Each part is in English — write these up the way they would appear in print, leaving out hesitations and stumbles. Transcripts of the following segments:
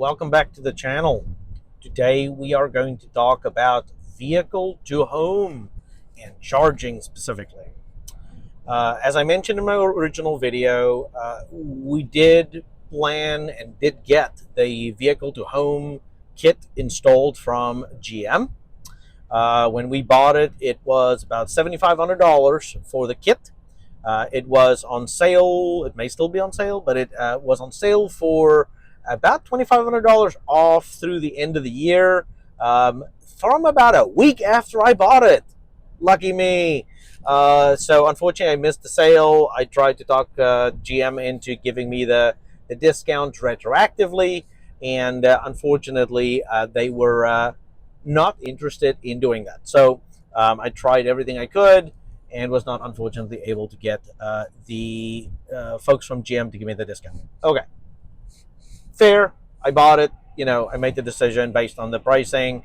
welcome back to the channel. Today we are going to talk about vehicle to home and charging specifically. As I mentioned in my original video, we did plan and did get the vehicle to home kit installed from GM. When we bought it, it was about $7,500 for the kit. It was on sale. It may still be on sale, but it was on sale for about $2,500 off through the end of the year, from about a week after I bought it. Lucky me. So unfortunately, I missed the sale. I tried to talk GM into giving me the discount retroactively, and unfortunately, they were not interested in doing that. So I tried everything I could and was not unfortunately able to get the folks from GM to give me the discount. Okay. Fair. I bought it. I made the decision based on the pricing.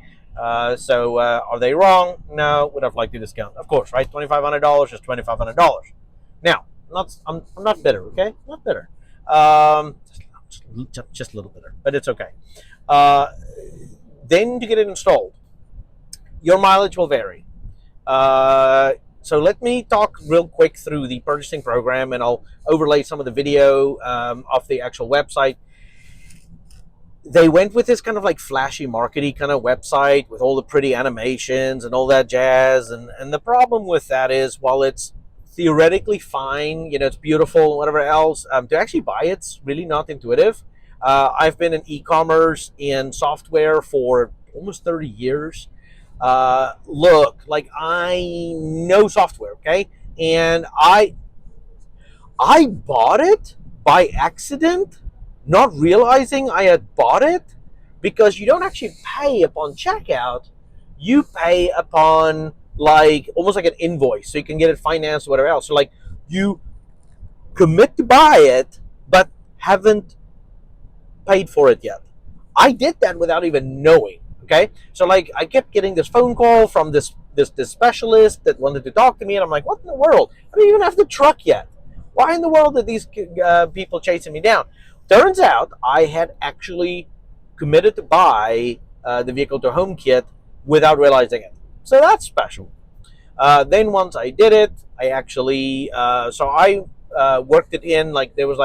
So are they wrong? No. Would have liked the discount, of course, right? $2,500 is $2,500. Now, I'm not bitter, okay? Not bitter. Just a little bitter, but it's okay. Then to get it installed, your mileage will vary. So let me talk real quick through the purchasing program, and I'll overlay some of the video off the actual website. They went with this kind of like flashy markety kind of website with all the pretty animations and all that jazz. And the problem with that is, while it's theoretically fine, it's beautiful and whatever else, to actually buy it's really not intuitive. I've been in e-commerce and software for almost 30 years. Look, like, I know software, okay? And I bought it by accident, not realizing I had bought it, because you don't actually pay upon checkout. You pay upon almost like an invoice, so you can get it financed or whatever else. So you commit to buy it, but haven't paid for it yet. I did that without even knowing. Okay, so I kept getting this phone call from this specialist that wanted to talk to me, and I'm like, what in the world? I don't even have the truck yet. Why in the world are these people chasing me down? Turns out I had actually committed to buy the vehicle to home kit without realizing it. So that's special. Then once I did it, I actually, I worked it in, there was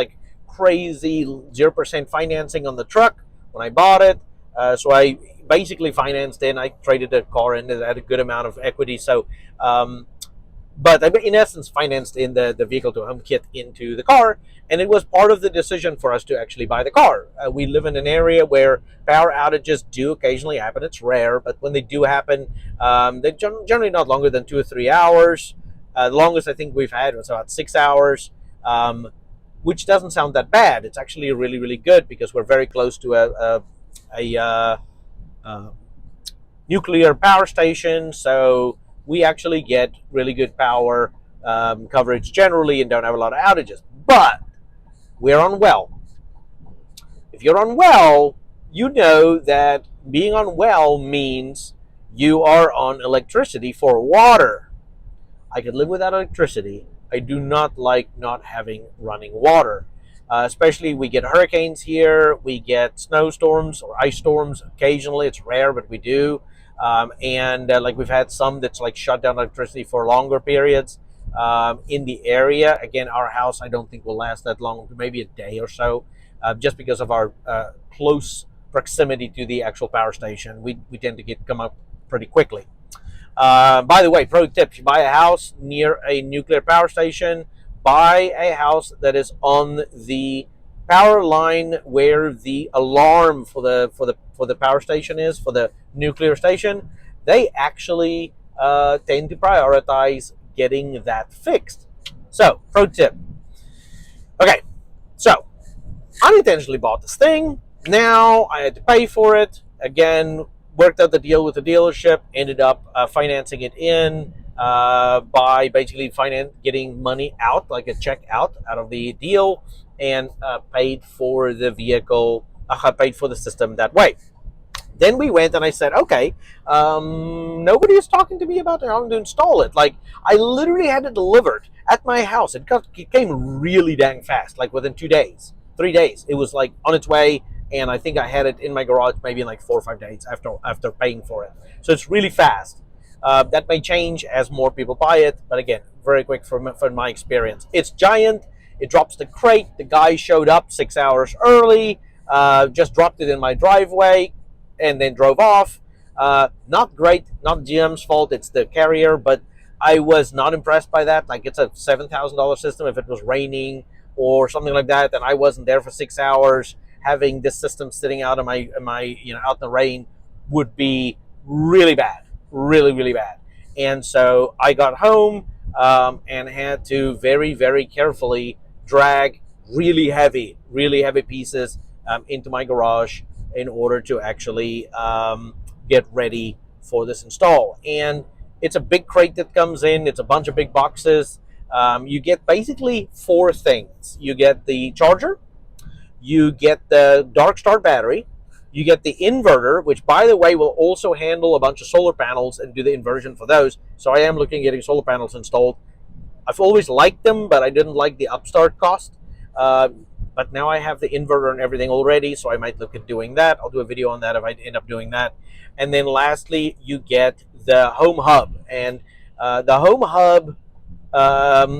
crazy 0% financing on the truck when I bought it. So I basically financed in. I traded the car in. It had a good amount of equity. So, but I, in essence, financed in the vehicle to home kit into the car, and it was part of the decision for us to actually buy the car. We live in an area where power outages do occasionally happen. It's rare, but when they do happen, they're generally not longer than 2 or 3 hours. The longest I think we've had was about 6 hours, which doesn't sound that bad. It's actually really, really good, because we're very close to a nuclear power station, so we actually get really good power coverage generally and don't have a lot of outages. But we're on well. If you're on well, you know that being on well means you are on electricity for water. I could live without electricity. I do not like not having running water. Especially, we get hurricanes here, we get snowstorms or ice storms occasionally. It's rare, but we do. And we've had some that's shut down electricity for longer periods in the area. Again, our house, I don't think will last that long, maybe a day or so, just because of our close proximity to the actual power station. We tend to come up pretty quickly. By the way, pro tip: if you buy a house near a nuclear power station, buy a house that is on the power line where the alarm for the power station is, for the nuclear station. They actually tend to prioritize getting that fixed. So, pro tip. Okay, so unintentionally bought this thing. Now I had to pay for it. Again, worked out the deal with the dealership. Ended up financing it in by basically getting money out, like a check out of the deal, and paid for the vehicle. Paid for the system that way. Then we went and I said, okay, nobody is talking to me about how to install it. I literally had it delivered at my house. It came really dang fast, within 2 days, 3 days. It was on its way, and I think I had it in my garage maybe in like 4 or 5 days after paying for it. So it's really fast. That may change as more people buy it, but again, very quick from my experience. It's giant. It drops the crate. The guy showed up 6 hours early, just dropped it in my driveway, and then drove off. Not great, not GM's fault, it's the carrier, but I was not impressed by that. Like, it's a $7,000 system. If it was raining or something like that, and I wasn't there for 6 hours, having this system sitting out in my out in the rain would be really bad, really bad. And so I got home and had to very, very carefully drag really heavy pieces into my garage in order to actually get ready for this install. And it's a big crate that comes in. It's a bunch of big boxes. You get basically 4 things. You get the charger, you get the dark start battery, you get the inverter, which, by the way, will also handle a bunch of solar panels and do the inversion for those. So I am looking at getting solar panels installed. I've always liked them, but I didn't like the upstart cost. But now I have the inverter and everything already, so I might look at doing that. I'll do a video on that if I end up doing that. And then lastly, you get the home hub. And the home hub,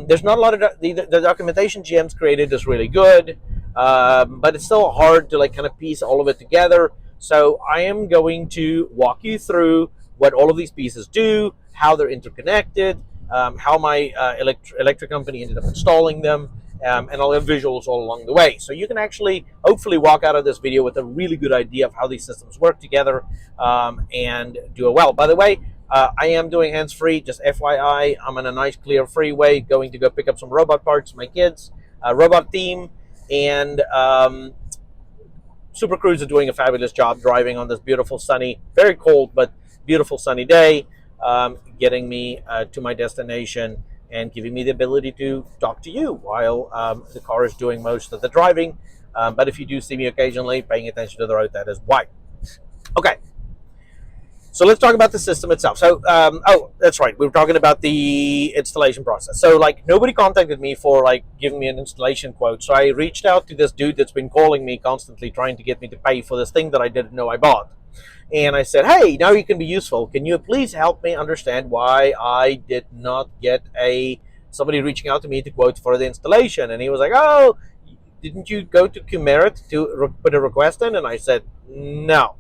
there's not a lot of the documentation GM's created is really good, but it's still hard to kind of piece all of it together. So I am going to walk you through what all of these pieces do, how they're interconnected, how my electric company ended up installing them, and I'll have visuals all along the way. So you can actually hopefully walk out of this video with a really good idea of how these systems work together and do it well. By the way, I am doing hands-free, just FYI. I'm on a nice clear freeway going to go pick up some robot parts for my kids, robot team, and Super Cruise are doing a fabulous job driving on this beautiful sunny, very cold, but beautiful sunny day, getting me to my destination and giving me the ability to talk to you while the car is doing most of the driving. But if you do see me occasionally paying attention to the road, that is why. Okay. So let's talk about the system itself. So, oh, that's right. We were talking about the installation process. So, nobody contacted me for, giving me an installation quote. So I reached out to this dude that's been calling me constantly, trying to get me to pay for this thing that I didn't know I bought. And I said, hey, now you can be useful. Can you please help me understand why I did not get somebody reaching out to me to quote for the installation? And he was like, oh, didn't you go to Qmerit to put a request in? And I said, no,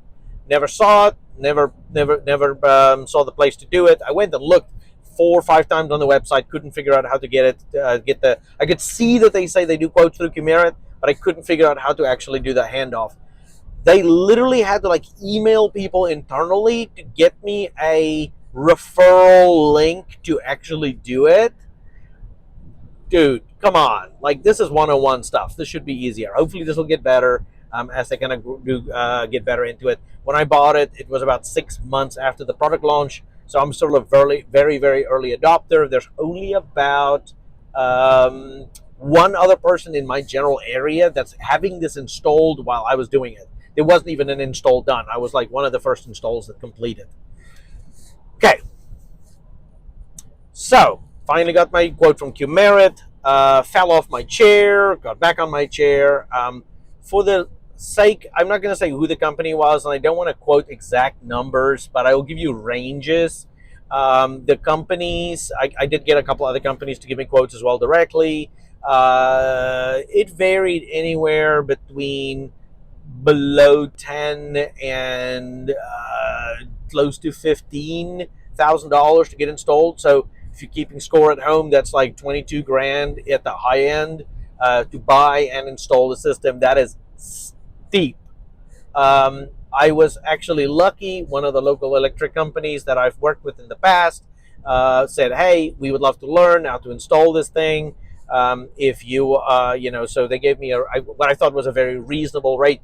never saw it. Never saw the place to do it. I went and looked 4 or 5 times on the website, couldn't figure out how to get it. I could see that they say they do quotes through Qmerit, but I couldn't figure out how to actually do the handoff. They literally had to email people internally to get me a referral link to actually do it. Dude, come on. This is 101 stuff. This should be easier. Hopefully this will get better as they kind of get better into it. When I bought it, it was about 6 months after the product launch. So I'm sort of very, very early adopter. There's only about 1 other person in my general area that's having this installed while I was doing it. There wasn't even an install done. I was one of the first installs that completed. Okay. So, finally got my quote from Qmerit, fell off my chair, got back on my chair. For the sake, I'm not going to say who the company was, and I don't want to quote exact numbers, but I will give you ranges. The companies, I did get a couple other companies to give me quotes as well directly. It varied anywhere between below 10 and close to $15,000 to get installed. So if you're keeping score at home, that's $22 grand at the high end to buy and install the system. That is steep. I was actually lucky. One of the local electric companies that I've worked with in the past said, hey, we would love to learn how to install this thing. If you, so they gave me what I thought was a very reasonable rate.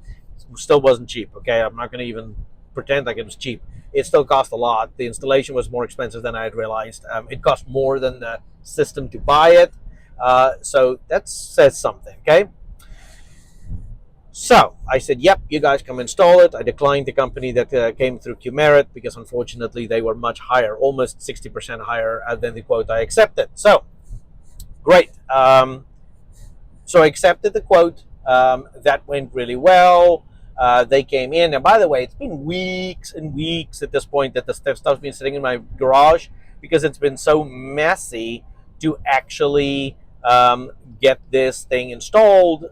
Still wasn't cheap. Okay. I'm not going to even pretend like it was cheap. It still cost a lot. The installation was more expensive than I had realized. It cost more than the system to buy it. So that says something. Okay. So I said, yep, you guys come install it. I declined the company that came through Qmerit because unfortunately they were much higher, almost 60% higher than the quote I accepted. So great. So I accepted the quote. That went really well. They came in, and by the way, it's been weeks and weeks at this point that the stuff's been sitting in my garage because it's been so messy to actually get this thing installed,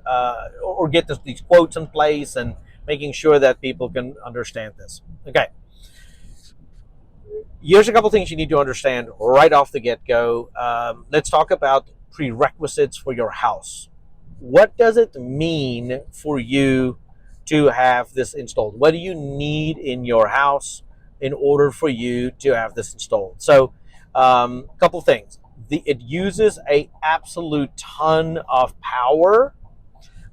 or get these quotes in place and making sure that people can understand this. Okay. Here's a couple things you need to understand right off the get-go. Let's talk about prerequisites for your house. What does it mean for you to have this installed? What do you need in your house in order for you to have this installed? So, a couple things. It uses a absolute ton of power.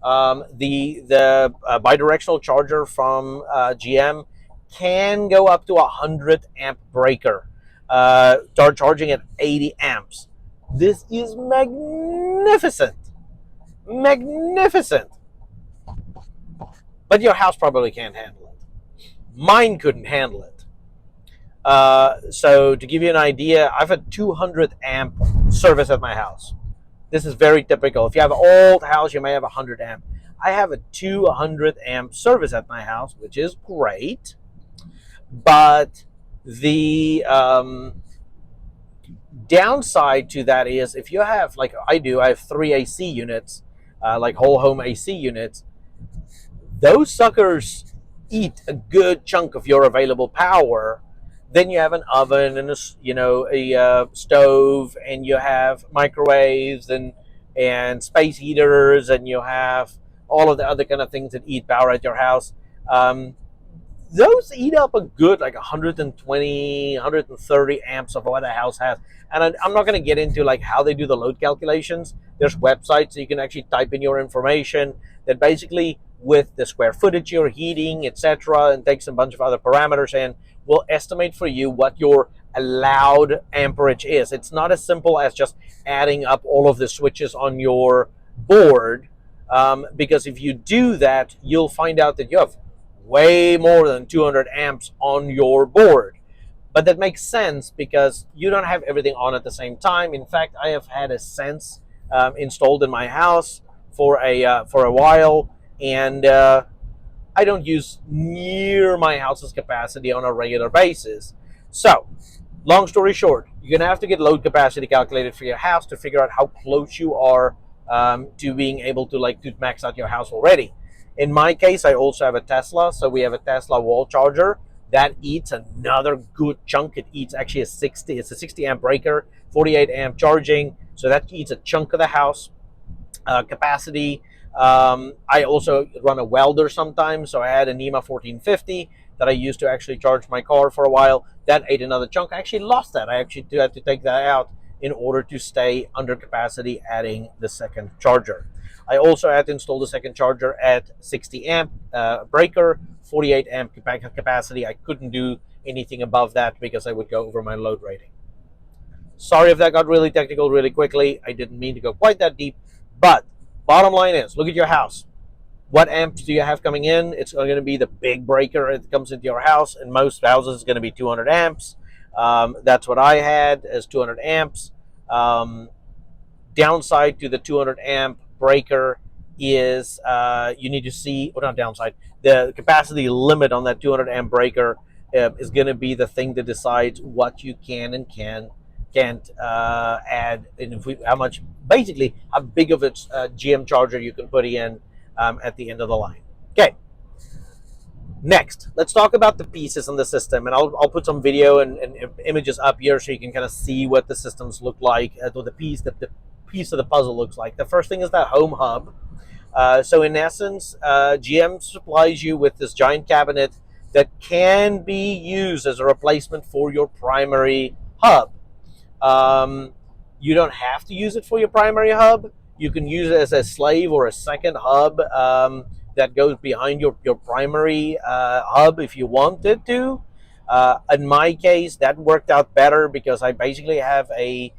The bidirectional charger from GM can go up to a 100 amp breaker, charging at 80 amps. This is magnificent. Magnificent. But your house probably can't handle it. Mine couldn't handle it. So to give you an idea, I've had 200 amp service at my house. This is very typical. If you have an old house, you may have 100 amp. I have a 200 amp service at my house, which is great. But the downside to that is if you have, like I do, I have 3 AC units, like whole home AC units. Those suckers eat a good chunk of your available power. Then you have an oven and a stove, and you have microwaves and space heaters, and you have all of the other kind of things that eat power at your house. Those eat up a good like 120, 130 amps of what a house has. And I'm not going to get into like how they do the load calculations. There's websites so you can actually type in your information that basically with the square footage you're heating, etc., and takes a bunch of other parameters and will estimate for you what your allowed amperage is. It's not as simple as just adding up all of the switches on your board, because if you do that, you'll find out that you have way more than 200 amps on your board. But that makes sense because you don't have everything on at the same time. In fact, I have had a Sense installed in my house for a while, and I don't use near my house's capacity on a regular basis. So, long story short, you're gonna have to get load capacity calculated for your house to figure out how close you are to being able to max out your house already. In my case, I also have a Tesla, so we have a Tesla wall charger that eats another good chunk. It eats actually it's a 60 amp breaker, 48 amp charging, so that eats a chunk of the house capacity. I also run a welder sometimes, so I had a NEMA 1450 that I used to actually charge my car for a while. That ate another chunk. I actually lost that. I actually had to take that out in order to stay under capacity, adding the second charger. I also had to install the second charger at 60 amp breaker, 48 amp capacity. I couldn't do anything above that because I would go over my load rating. Sorry if that got really technical really quickly. I didn't mean to go quite that deep, but bottom line is, look at your house. What amps do you have coming in? It's going to be the big breaker that comes into your house. In most houses, it's going to be 200 amps. That's what I had as 200 amps. Downside to the 200 amp breaker is you need to see, or not downside, the capacity limit on that 200 amp breaker is going to be the thing that decides what you can and can't add, and how much, basically how big of a GM charger you can put in at the end of the line. Okay, next let's talk about the pieces in the system, and I'll put some video and images up here so you can kind of see what the systems look like, the piece of the puzzle looks like. The first thing is that home hub. So in essence, GM supplies you with this giant cabinet that can be used as a replacement for your primary hub. You don't have to use it for your primary hub. You can use it as a slave or a second hub that goes behind your primary hub if you wanted to. In my case, that worked out better because I basically have a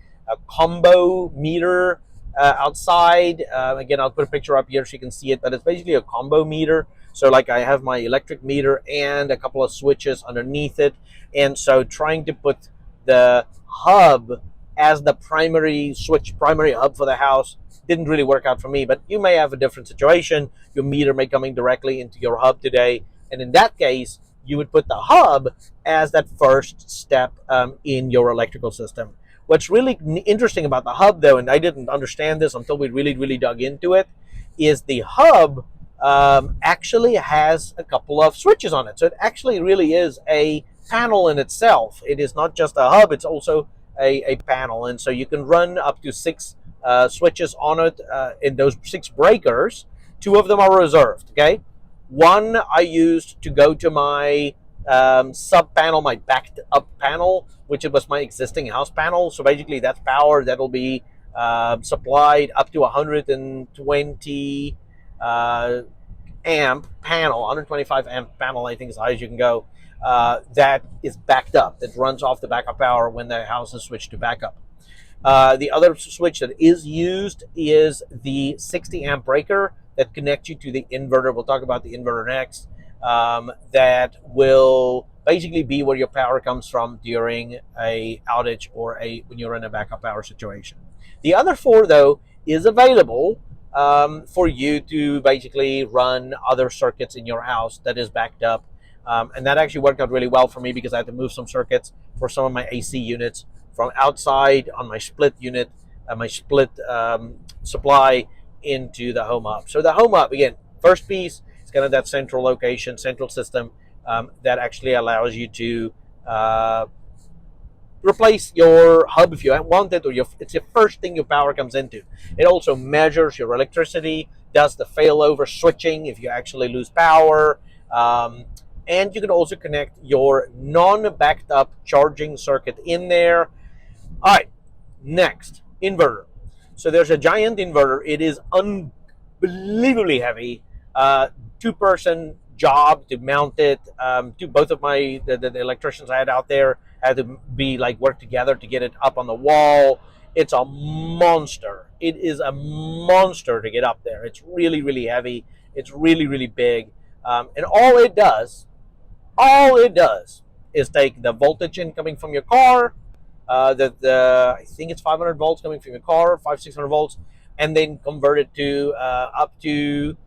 combo meter outside. Again, I'll put a picture up here so you can see it, but it's basically a combo meter. So like I have my electric meter and a couple of switches underneath it. And so trying to put the hub as the primary switch, primary hub for the house. Didn't really work out for me, but you may have a different situation. Your meter may coming directly into your hub today, and in that case, you would put the hub as that first step in your electrical system. What's really interesting about the hub, though, and I didn't understand this until we really dug into it, is the hub actually has a couple of switches on it. So it actually really is a panel in itself. It is not just a hub, it's also a panel. And so you can run up to 6 switches on it in those 6 breakers. 2 of them are reserved, okay? One I used to go to my sub panel, my backed up panel, which was my existing house panel. So basically that's power that'll be supplied up to 120 amp panel, 125 amp panel, I think is as high as you can go, that is backed up, that runs off the backup power when the house is switched to backup. The other switch that is used is the 60 amp breaker that connects you to the inverter. We'll talk about the inverter next. That will basically be where your power comes from during a outage or when you're in a backup power situation. The other 4, though, is available for you to basically run other circuits in your house that is backed up. And that actually worked out really well for me because I had to move some circuits for some of my AC units from outside on my split unit, my split supply into the home hub. So the home hub, again, first piece, it's kind of that central location, central system that actually allows you to replace your hub if you want it, or it's the first thing your power comes into. It also measures your electricity, does the failover switching if you actually lose power, and you can also connect your non-backed up charging circuit in there. All right, next, inverter. So there's a giant inverter. It is unbelievably heavy. 2-person job to mount it. To both of the electricians I had out there had to be work together to get it up on the wall. It's a monster. It is a monster to get up there. It's really heavy. It's really big. And all it does is take the voltage incoming from your car, I think it's 500 volts coming from your car, 500-600 volts, and then convert it to up to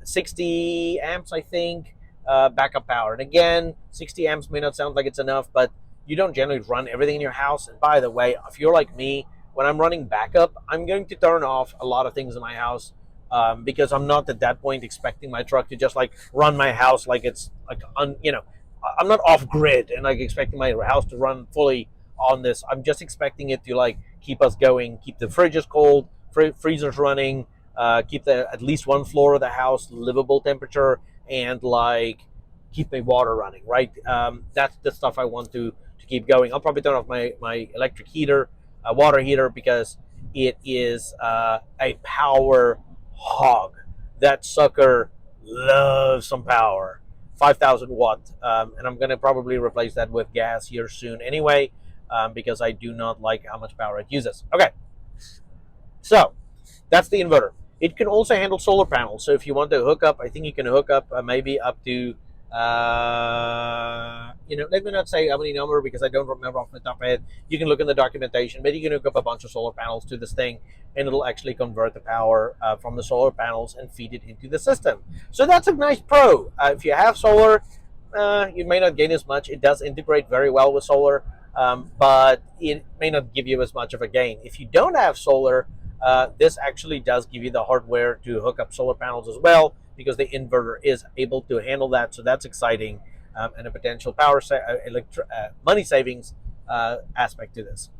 60 amps, I think, backup power. And again, 60 amps may not sound like it's enough, but you don't generally run everything in your house. And by the way, if you're like me, when I'm running backup, I'm going to turn off a lot of things in my house because I'm not at that point expecting my truck to just run my house like it's I'm not off grid and expecting my house to run fully on this. I'm just expecting it to keep us going, keep the fridges cold, freezers running, keep at least one floor of the house livable temperature, and keep my water running, right? That's the stuff I want to keep going. I'll probably turn off my electric heater, water heater, because it is a power hog. That sucker loves some power. 5,000 watt, and I'm going to probably replace that with gas here soon anyway, because I do not like how much power it uses. Okay, so that's the inverter. It can also handle solar panels. So if you want to hook up, I think you can hook up maybe up to, let me not say how many number because I don't remember off the top of my head. You can look in the documentation, but you can hook up a bunch of solar panels to this thing, and it'll actually convert the power from the solar panels and feed it into the system. So that's a nice pro. If you have solar, you may not gain as much. It does integrate very well with solar, but it may not give you as much of a gain. If you don't have solar, this actually does give you the hardware to hook up solar panels as well, because the inverter is able to handle that. So that's exciting, and a potential money savings aspect to this.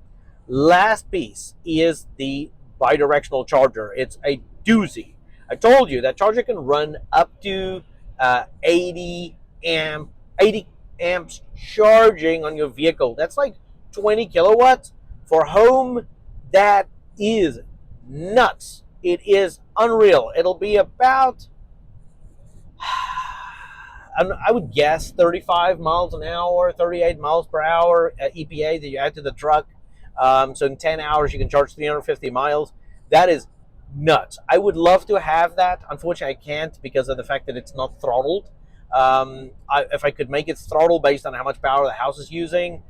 Last piece is the bidirectional charger. It's a doozy. I told you that charger can run up to 80 amps charging on your vehicle. That's 20 kilowatts for home. That is nuts. It is unreal. It'll be about, I would guess, 35 miles an hour, 38 miles per hour EPA that you add to the truck. So in 10 hours, you can charge 350 miles. That is nuts. I would love to have that. Unfortunately, I can't because of the fact that it's not throttled. If I could make it throttle based on how much power the house is using,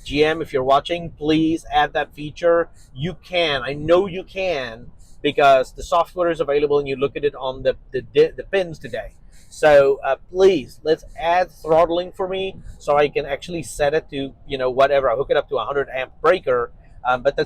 GM, if you're watching, please add that feature. You can. I know you can, because the software is available and you look at it on the pins today. So please, let's add throttling for me so I can actually set it to, whatever. I hook it up to a 100 amp breaker. But the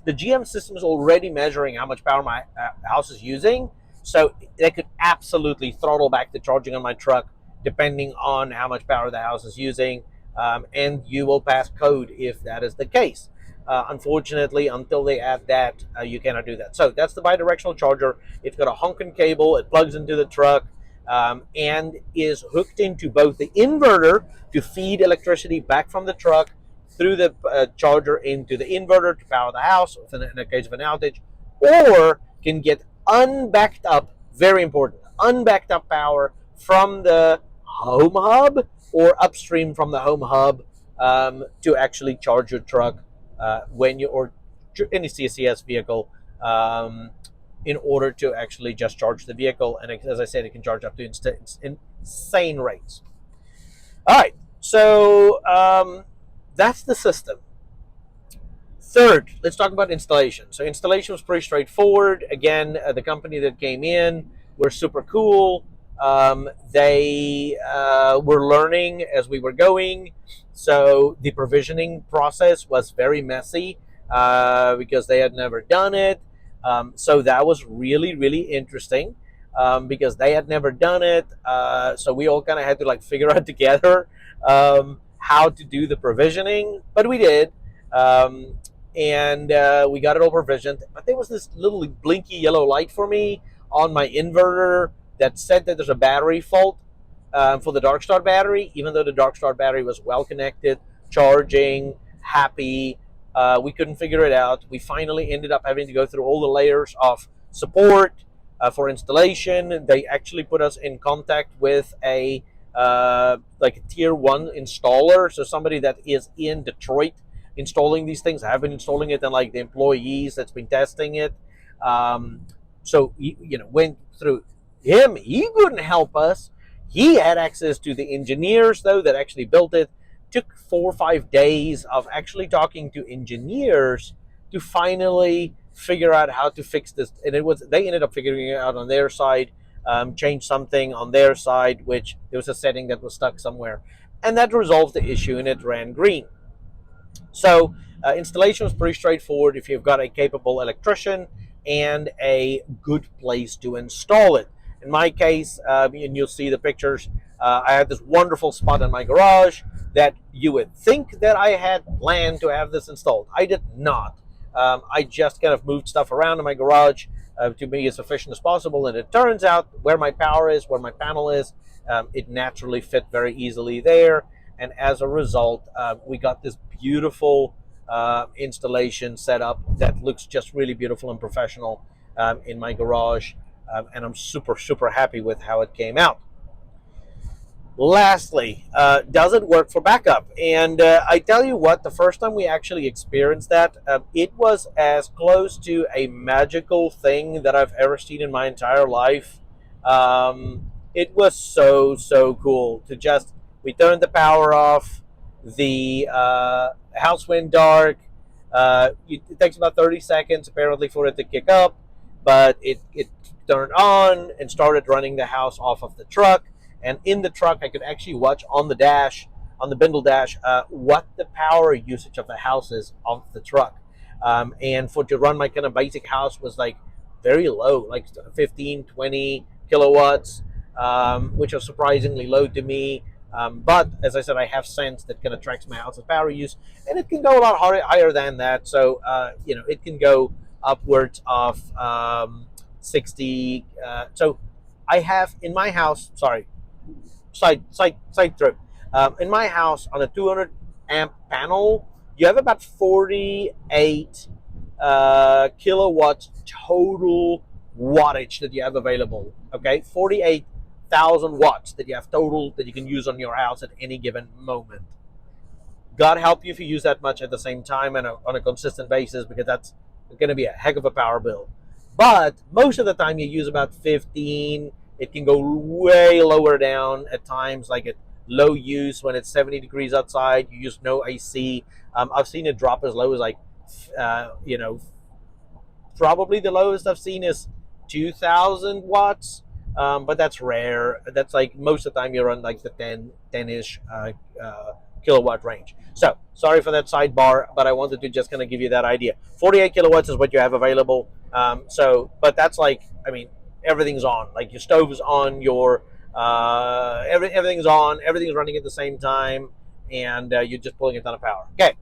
GM system is already measuring how much power my house is using. So they could absolutely throttle back the charging on my truck depending on how much power the house is using. And you will pass code if that is the case. Unfortunately, until they add that, you cannot do that. So that's the bi-directional charger. It's got a honking cable. It plugs into the truck and is hooked into both the inverter to feed electricity back from the truck through the charger into the inverter to power the house in the case of an outage, or can get unbacked up, very important, unbacked up power from the home hub or upstream from the home hub to actually charge your truck when you, or any CCS vehicle, in order to actually just charge the vehicle. And as I said, it can charge up to insane rates. All right, so that's the system. Third, let's talk about installation. So installation was pretty straightforward. Again, the company that came in were super cool. They were learning as we were going. So the provisioning process was very messy because they had never done it. So that was really, really interesting because they had never done it. So we all kind of had to figure out together how to do the provisioning, but we did. And we got it all provisioned. But there was this little blinky yellow light for me on my inverter that said that there's a battery fault for the dark start battery, even though the dark start battery was well connected, charging, happy. We couldn't figure it out. We finally ended up having to go through all the layers of support for installation. They actually put us in contact with a tier 1 installer, so somebody that is in Detroit installing these things. I have been installing it, and the employees that's been testing it. So went through him. He couldn't help us. He had access to the engineers though that actually built it. Took 4 or 5 days of actually talking to engineers to finally figure out how to fix this. And they ended up figuring it out on their side, changed something on their side, which there was a setting that was stuck somewhere, and that resolved the issue and it ran green. So installation was pretty straightforward if you've got a capable electrician and a good place to install it. In my case, and you'll see the pictures, I had this wonderful spot in my garage that you would think that I had planned to have this installed. I did not. I just kind of moved stuff around in my garage to be as efficient as possible, and it turns out where my power is, where my panel is, it naturally fit very easily there. And as a result, we got this beautiful installation set up that looks just really beautiful and professional in my garage. And I'm super, super happy with how it came out. Lastly, does it work for backup? And I tell you what, the first time we actually experienced that, it was as close to a magical thing that I've ever seen in my entire life. It was so, so cool to just, we turned the power off, the house went dark. It takes about 30 seconds apparently for it to kick up, but it turned on and started running the house off of the truck. And in the truck, I could actually watch on the dash, on the Bindle dash, what the power usage of the house is of the truck. And to run my kind of basic house was very low, 15, 20 kilowatts, which was surprisingly low to me. But as I said, I have Sense that kind of tracks my house's power use, and it can go a lot higher than that. So, it can go upwards of 60. So I have in my house, side through. In my house, on a 200 amp panel, you have about 48 kilowatts total wattage that you have available. Okay, 48,000 watts that you have total that you can use on your house at any given moment. God help you if you use that much at the same time and on a consistent basis, because that's going to be a heck of a power bill. But most of the time you use about 15. It can go way lower down at times, like at low use when it's 70 degrees outside. You use no AC. I've seen it drop as low as like, you know, probably the lowest I've seen is 2,000 watts, but that's rare. That's like most of the time you're on like the 10-ish kilowatt range. So sorry for that sidebar, but I wanted to just kind of give you that idea. 48 kilowatts is what you have available. But that's like, I mean, everything's on. Like your stove is on, your everything's on, everything's running at the same time, and you're just pulling a ton of power. Okay,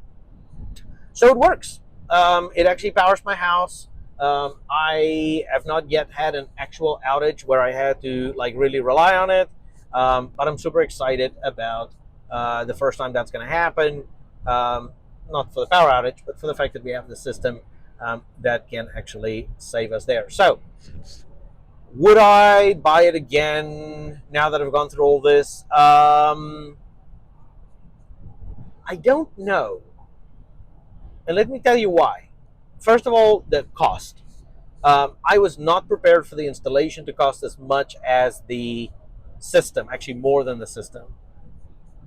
so it works. It actually powers my house. I have not yet had an actual outage where I had to like really rely on it, but I'm super excited about the first time that's going to happen. Not for the power outage, but for the fact that we have the system that can actually save us there. So, would I buy it again now that I've gone through all this? I don't know. And let me tell you why. First of all, the cost. I was not prepared for the installation to cost as much as the system, actually more than the system.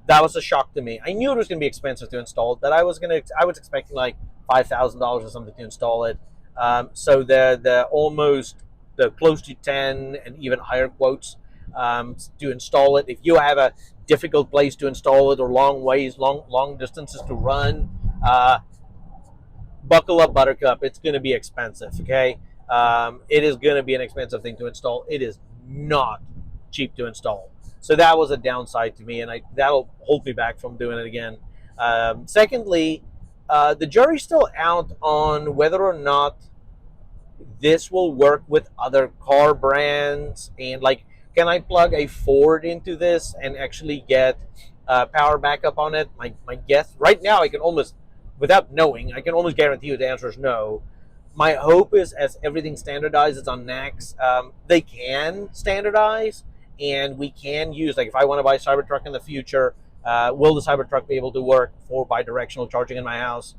That was a shock to me. I knew it was going to be expensive to install, but I was expecting like $5,000 or something to install it. So the close to 10 and even higher quotes to install it. If you have a difficult place to install it or long distances to run, buckle up, Buttercup. It's going to be expensive. Okay, it is going to be an expensive thing to install. It is not cheap to install. So that was a downside to me, and that'll hold me back from doing it again. Secondly, the jury's still out on whether or not this will work with other car brands, and like, can I plug a Ford into this and actually get power backup on it? My guess right now, I can almost, without knowing, I can almost guarantee you the answer is no. My hope is as everything standardizes on NACS, they can standardize, and we can use, like if I want to buy a Cybertruck in the future, will the Cybertruck be able to work for bi-directional charging in my house?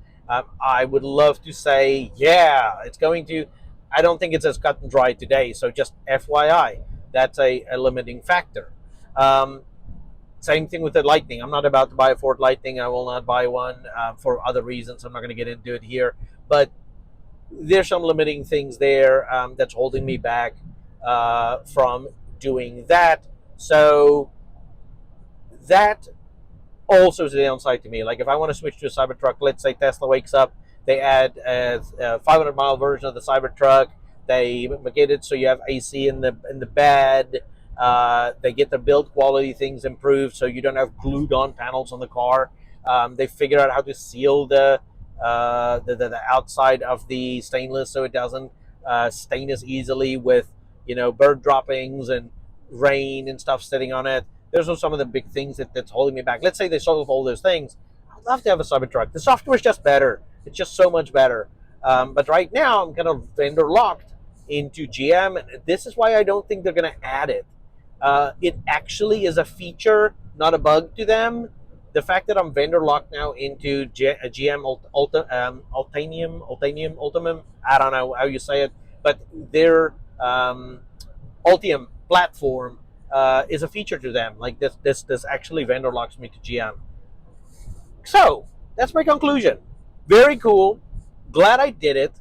I would love to say, yeah, it's going to. I don't think it's as cut and dry today, so just FYI, that's a limiting factor. Same thing with the Lightning. I'm not about to buy a Ford Lightning. I will not buy one for other reasons. I'm not going to get into it here. But there's some limiting things there that's holding me back from doing that. So that also is a downside to me. Like if I want to switch to a Cybertruck, let's say Tesla wakes up, they add a 500-mile version of the Cybertruck. They make it so you have AC in the bed. They get the build quality things improved, so you don't have glued-on panels on the car. They figure out how to seal the outside of the stainless so it doesn't stain as easily with bird droppings and rain and stuff sitting on it. Those are some of the big things that's holding me back. Let's say they solve all those things. I'd love to have a Cybertruck. The software is just better. It's just so much better. But right now, I'm kind of vendor locked into GM. And this is why I don't think they're going to add it. It actually is a feature, not a bug to them. The fact that I'm vendor locked now into GM Ultimum, I don't know how you say it, but their Ultium platform is a feature to them. Like this actually vendor locks me to GM. So that's my conclusion. Very cool. Glad I did it.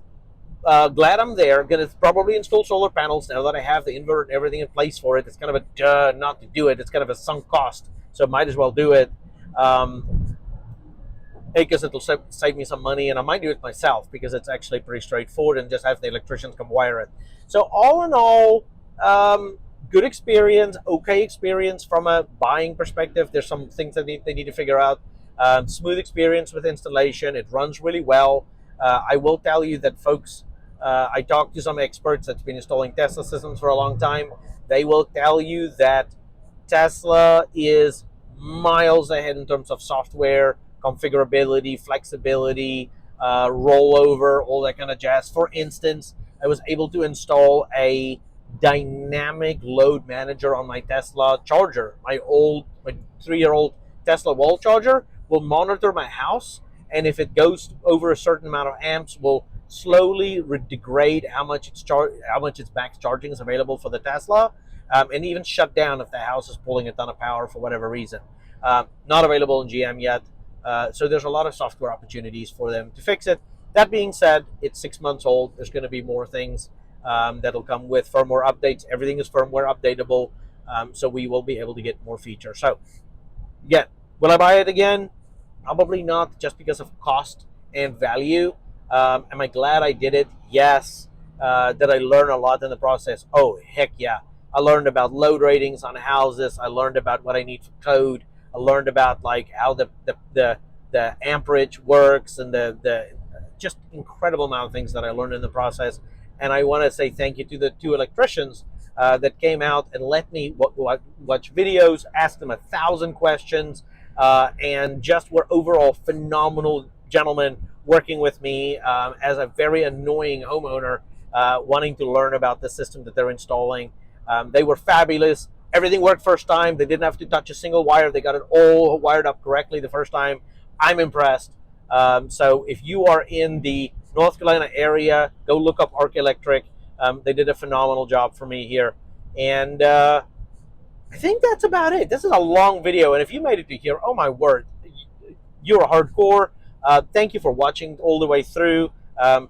Glad I'm there. Going to probably install solar panels now that I have the inverter and everything in place for it. It's kind of a duh not to do it. It's kind of a sunk cost, so might as well do it. Because it'll save me some money, and I might do it myself because it's actually pretty straightforward and just have the electricians come wire it. So all in all, good experience, okay experience from a buying perspective. There's some things that they need to figure out. Smooth experience with installation. It runs really well. I will tell you that folks, I talked to some experts that's been installing Tesla systems for a long time. They will tell you that Tesla is miles ahead in terms of software, configurability, flexibility, rollover, all that kind of jazz. For instance, I was able to install a dynamic load manager on my Tesla charger. My 3-year-old Tesla wall charger will monitor my house, and if it goes over a certain amount of amps, will slowly degrade how much its max charging is available for the Tesla, and even shut down if the house is pulling a ton of power for whatever reason. Not available in GM yet. So there's a lot of software opportunities for them to fix it. That being said, it's 6 months old. There's going to be more things that'll come with firmware updates. Everything is firmware updatable, so we will be able to get more features. So, yeah, will I buy it again? Probably not, just because of cost and value. Am I glad I did it? Yes. Did I learn a lot in the process? Oh, heck yeah. I learned about load ratings on houses. I learned about what I need for code. I learned about like how the amperage works, and the just incredible amount of things that I learned in the process. And I want to say thank you to the two electricians that came out and let me watch videos, ask them 1,000 questions, and just were overall phenomenal gentlemen working with me as a very annoying homeowner wanting to learn about the system that they're installing. They were fabulous. Everything worked first time. They didn't have to touch a single wire. They got it all wired up correctly the first time. I'm impressed. So if you are in the North Carolina area, go look up Arc Electric. They did a phenomenal job for me here. And I think that's about it. This is a long video, and if you made it to here, oh my word, you're a hardcore. Thank you for watching all the way through.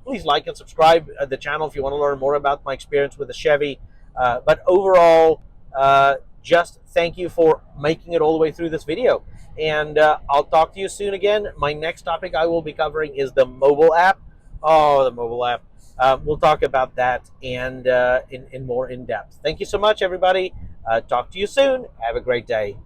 Please like and subscribe the channel if you want to learn more about my experience with the Chevy. But overall, just thank you for making it all the way through this video. And I'll talk to you soon again. My next topic I will be covering is the mobile app. Oh, the mobile app. We'll talk about that and in more in depth. Thank you so much, everybody. Talk to you soon. Have a great day.